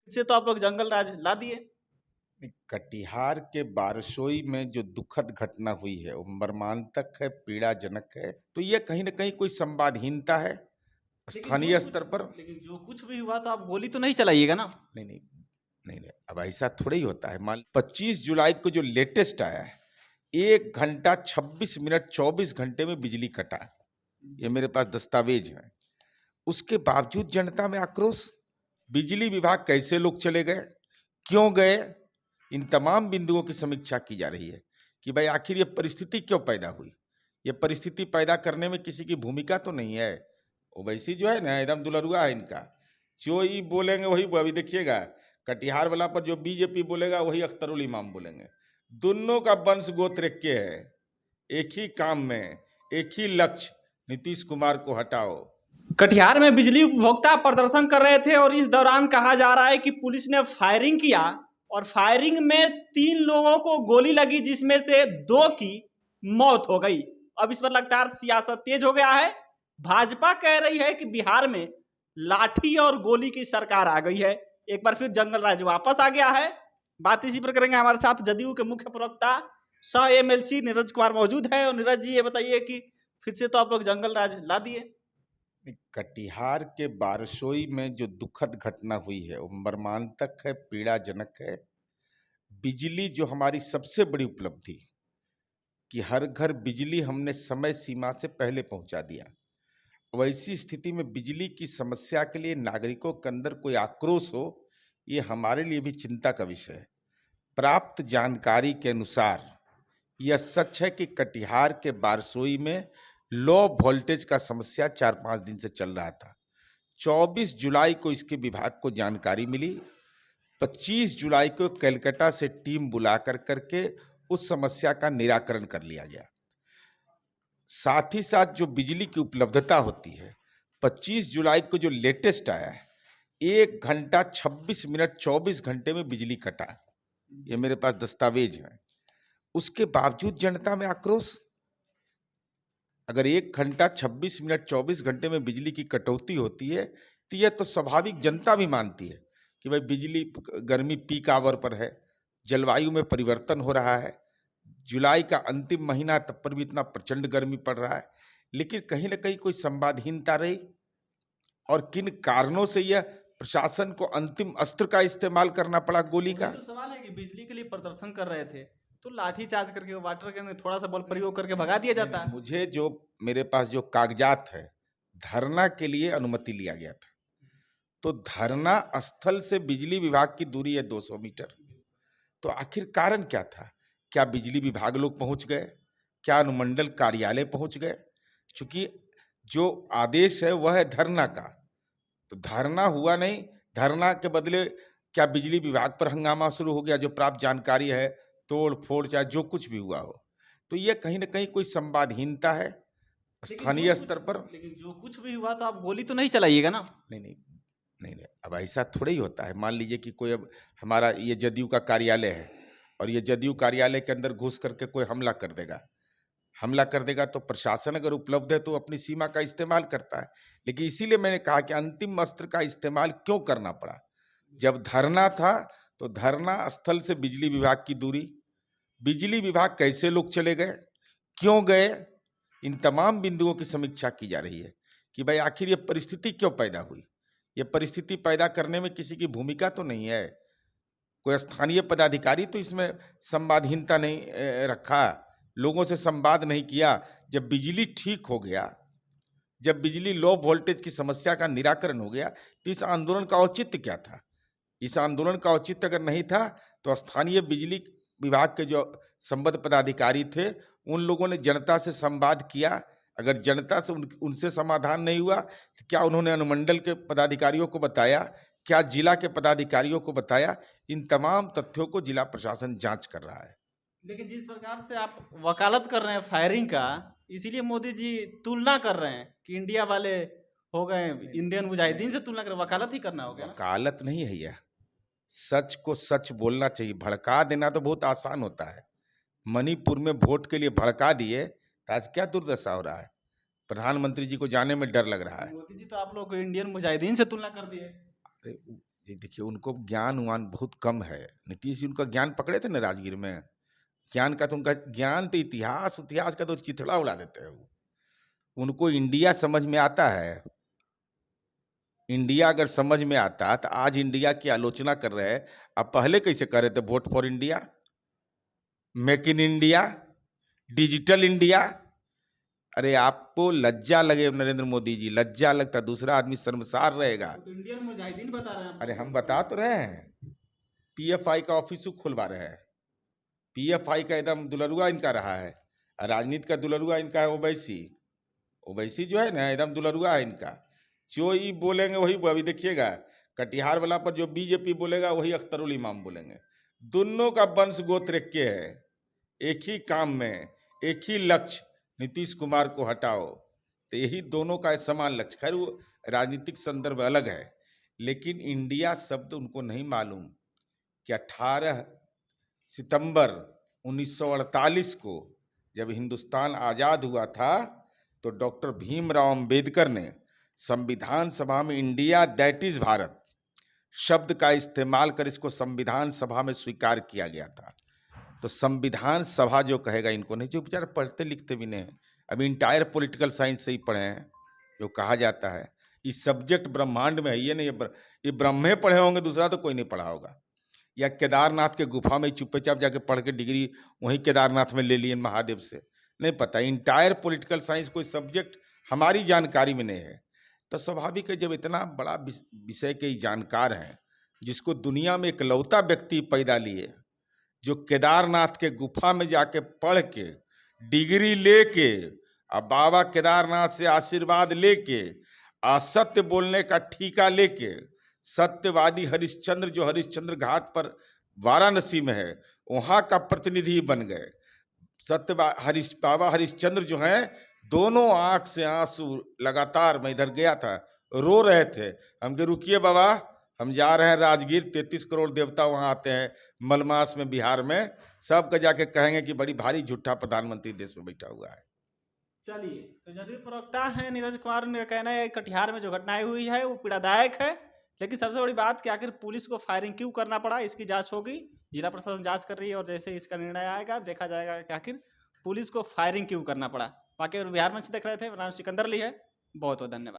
से तो आप लोग जंगल राज ला दिए। कटिहार के बारसोई में जो दुखद घटना हुई है वो मर्मांतक है, पीड़ाजनक है। तो ये कहीं ना कहीं कोई संवादहीनता है स्थानीय स्तर पर। लेकिन जो कुछ भी हुआ तो आप गोली तो नहीं चलाइएगा ना। नहीं नहीं नहीं नहीं, अब ऐसा थोड़ा ही होता है। मान 25 जुलाई को जो लेटेस्ट आया है, 1 घंटा 26 मिनट 24 घंटे में बिजली कटा, ये मेरे पास दस्तावेज है। उसके बावजूद जनता में आक्रोश। बिजली विभाग कैसे लोग चले गए, क्यों गए, इन तमाम बिंदुओं की समीक्षा की जा रही है कि भाई आखिर ये परिस्थिति क्यों पैदा हुई। ये परिस्थिति पैदा करने में किसी की भूमिका तो नहीं है। ओवैसी जो है ना, एकदम दुलरुआ है इनका। जो ही बोलेंगे वही, अभी देखिएगा कटिहार वाला पर जो बीजेपी बोलेगा वही अख्तरुल इमाम बोलेंगे। दोनों का वंश गोत्र एक के है, एक ही काम में, एक ही लक्ष्य, नीतीश कुमार को हटाओ। कटिहार में बिजली उपभोक्ता प्रदर्शन कर रहे थे और इस दौरान कहा जा रहा है कि पुलिस ने फायरिंग किया और फायरिंग में 3 लोगों को गोली लगी, जिसमें से 2 की मौत हो गई। अब इस पर लगातार सियासत तेज हो गया है। भाजपा कह रही है कि बिहार में लाठी और गोली की सरकार आ गई है। एक बार फिर जंगल राज वापस आ गया है। बात इसी पर करेंगे। हमारे साथ जदयू के मुख्य प्रवक्ता सह एमएलसी नीरज कुमार मौजूद है। और नीरज जी, ये बताइए कि फिर से तो आप लोग जंगल राज ला दिए। कटिहार के बारसोई में जो दुखद घटना हुई है वो मर्मांतक है, पीड़ाजनक है। बिजली जो हमारी सबसे बड़ी उपलब्धि कि हर घर बिजली हमने समय सीमा से पहले पहुंचा दिया, वैसी स्थिति में बिजली की समस्या के लिए नागरिकों के अंदर कोई आक्रोश हो, ये हमारे लिए भी चिंता का विषय है। प्राप्त जानकारी के अनुसार यह सच है कि कटिहार के बारसोई में लो वोल्टेज का समस्या 4-5 दिन से चल रहा था। 24 जुलाई को इसके विभाग को जानकारी मिली। 25 जुलाई को कलकत्ता से टीम बुला करके उस समस्या का निराकरण कर लिया गया। साथ ही साथ जो बिजली की उपलब्धता होती है, 25 जुलाई को जो लेटेस्ट आया है, 1 घंटा 26 मिनट 24 घंटे में बिजली कटा, ये मेरे पास दस्तावेज है। उसके बावजूद जनता में आक्रोश। अगर 1 घंटा 26 मिनट 24 घंटे में बिजली की कटौती होती है तो यह तो स्वाभाविक जनता भी मानती है कि भाई बिजली, गर्मी पीक आवर पर है, जलवायु में परिवर्तन हो रहा है, जुलाई का अंतिम महीना, तब पर भी इतना प्रचंड गर्मी पड़ रहा है। लेकिन कहीं ना कहीं कोई संवादहीनता रही और किन कारणों से यह प्रशासन को अंतिम अस्त्र का इस्तेमाल करना पड़ा, गोली का। तो सवाल है कि बिजली के लिए प्रदर्शन कर रहे थे तो लाठी चार्ज करके, वाटर कैन, थोड़ा सा बल प्रयोग करके भगा दिया जाता है। मुझे जो मेरे पास जो कागजात है, धरना के लिए अनुमति लिया गया था, तो धरना स्थल से बिजली विभाग की दूरी है 200 मीटर। तो आखिर कारण क्या था? क्या बिजली विभाग लोग पहुंच गए? क्या अनुमंडल कार्यालय पहुंच गए? चूंकि जो आदेश है वह है धरना का, तो धरना हुआ नहीं। धरना के बदले क्या बिजली विभाग पर हंगामा शुरू हो गया? जो प्राप्त जानकारी है, तोड़ फोड़ चाहे जो कुछ भी हुआ हो, तो यह कहीं ना कहीं कोई संवादहीनता है स्थानीय स्तर पर। लेकिन जो कुछ भी हुआ तो आप गोली तो नहीं चलाइएगा ना। नहीं नहीं नहीं नहीं, अब ऐसा थोड़ा ही होता है। मान लीजिए कि कोई, अब हमारा ये जदयू का कार्यालय है और ये जदयू कार्यालय के अंदर घुस करके कोई हमला कर देगा। हमला कर देगा तो प्रशासन अगर उपलब्ध है तो अपनी सीमा का इस्तेमाल करता है। लेकिन इसीलिए मैंने कहा कि अंतिम अस्त्र का इस्तेमाल क्यों करना पड़ा। जब धरना था तो धरना स्थल से बिजली विभाग की दूरी, बिजली विभाग कैसे लोग चले गए, क्यों गए, इन तमाम बिंदुओं की समीक्षा की जा रही है कि भाई आखिर ये परिस्थिति क्यों पैदा हुई। ये परिस्थिति पैदा करने में किसी की भूमिका तो नहीं है। कोई स्थानीय पदाधिकारी तो इसमें संवादहीनता नहीं रखा, लोगों से संवाद नहीं किया। जब बिजली ठीक हो गया, जब बिजली लो वोल्टेज की समस्या का निराकरण हो गया, तो इस आंदोलन का औचित्य क्या था? इस आंदोलन का औचित्य अगर नहीं था तो स्थानीय बिजली विभाग के जो संबद्ध पदाधिकारी थे, उन लोगों ने जनता से संवाद किया। अगर जनता से उनसे समाधान नहीं हुआ तो क्या उन्होंने अनुमंडल के पदाधिकारियों को बताया? क्या जिला के पदाधिकारियों को बताया? इन तमाम तथ्यों को जिला प्रशासन जांच कर रहा है। लेकिन जिस प्रकार से आप वकालत कर रहे हैं फायरिंग का, इसीलिए मोदी जी तुलना कर रहे हैं कि इंडिया वाले हो गए, इंडियन मुजाहिदीन से तुलना कर, वकालत ही करना हो गया ना। वकालत नहीं है यह, सच को सच बोलना चाहिए। भड़का देना तो बहुत आसान होता है। मणिपुर में वोट के लिए भड़का दिए तो आज क्या दुर्दशा हो रहा है। प्रधानमंत्री जी को जाने में डर लग रहा है। मोदी जी तो आप लोग को इंडियन मुजाहिदीन से तुलना कर दिए। अरे जी देखिए, उनको ज्ञान वान बहुत कम है। नीतीश जी उनका ज्ञान पकड़े थे ना राजगीर में, ज्ञान का तो उनका ज्ञान तो इतिहास इतिहास का तो चिथड़ा उड़ा देते हैं वो। उनको इंडिया समझ में आता है। इंडिया अगर समझ में आता तो आज इंडिया की आलोचना कर रहे हैं। अब पहले कैसे कर रहे थे, vote for India, make in India, digital India. अरे आपको लज्जा लगे नरेंद्र मोदी जी, लज्जा लगता, दूसरा आदमी शर्मसार रहेगा। तो इंडियन मुजाहिदीन बता रहे हैं आपको। अरे हम बता तो रहे हैं, पीएफआई का ऑफिस खुलवा रहे हैं। पीएफआई का एकदम दुलरुआ इनका रहा है, और राजनीति का दुलरुआ इनका है ओवैसी। ओवैसी जो है ना एकदम दुलरुआ है इनका, जो ही बोलेंगे वही। अभी देखिएगा कटिहार वाला पर जो बीजेपी बोलेगा वही अख्तरुल इमाम बोलेंगे। दोनों का वंश गोत्र एक के है, एक ही काम में, एक ही लक्ष्य, नीतीश कुमार को हटाओ। तो यही दोनों का समान लक्ष्य। खैर वो राजनीतिक संदर्भ अलग है, लेकिन इंडिया शब्द उनको नहीं मालूम कि 18 सितंबर 1948 को जब हिंदुस्तान आज़ाद हुआ था तो डॉक्टर भीमराव अंबेडकर ने संविधान सभा में इंडिया दैट इज भारत शब्द का इस्तेमाल कर इसको संविधान सभा में स्वीकार किया गया था। तो संविधान सभा जो कहेगा इनको नहीं, जो बेचारे पढ़ते लिखते भी नहीं, अभी इंटायर पॉलिटिकल साइंस से ही पढ़े हैं जो कहा जाता है। इस सब्जेक्ट ब्रह्मांड में है, ये नहीं ये ब्रह्मे पढ़े होंगे, दूसरा तो कोई नहीं पढ़ा होगा। या केदारनाथ के गुफा में चुपचाप जाके पढ़ के डिग्री वहीं केदारनाथ में ले लिए महादेव से, नहीं पता। इंटायर पॉलिटिकल साइंस कोई सब्जेक्ट हमारी जानकारी में नहीं है। तो स्वाभाविक है, जब इतना बड़ा विषय के जानकार हैं, जिसको दुनिया में इकलौता व्यक्ति पैदा लिए जो केदारनाथ के गुफा में जाके पढ़ के डिग्री लेके अब बाबा केदारनाथ से आशीर्वाद लेके असत्य बोलने का ठेका लेके, सत्यवादी हरिश्चंद्र जो हरिश्चंद्र घाट पर वाराणसी में है वहां का प्रतिनिधि बन गए। बाबा हरिश्चंद्र जो हैं, दोनों आंख से आंसू लगातार, मैं इधर गया था, रो रहे थे। हम कहे रुकिए बाबा, हम जा रहे हैं राजगीर, 33 करोड़ देवता वहां आते हैं मलमास में, बिहार में, सबका जाके कहेंगे कि बड़ी भारी झूठा प्रधानमंत्री देश में बैठा हुआ है। चलिए, तो जदयू प्रवक्ता है नीरज कुमार ने कहना है कटिहार में जो घटनाएं हुई है वो पीड़ादायक है, लेकिन सबसे बड़ी बात कि आखिर पुलिस को फायरिंग क्यों करना पड़ा, इसकी जांच होगी। जिला प्रशासन जांच कर रही है और जैसे इसका निर्णय आएगा देखा जाएगा कि आखिर पुलिस को फायरिंग क्यों करना पड़ा। बाकी बिहार मंच देख रहे थे, नाम सिकंदर अली है। बहुत बहुत धन्यवाद।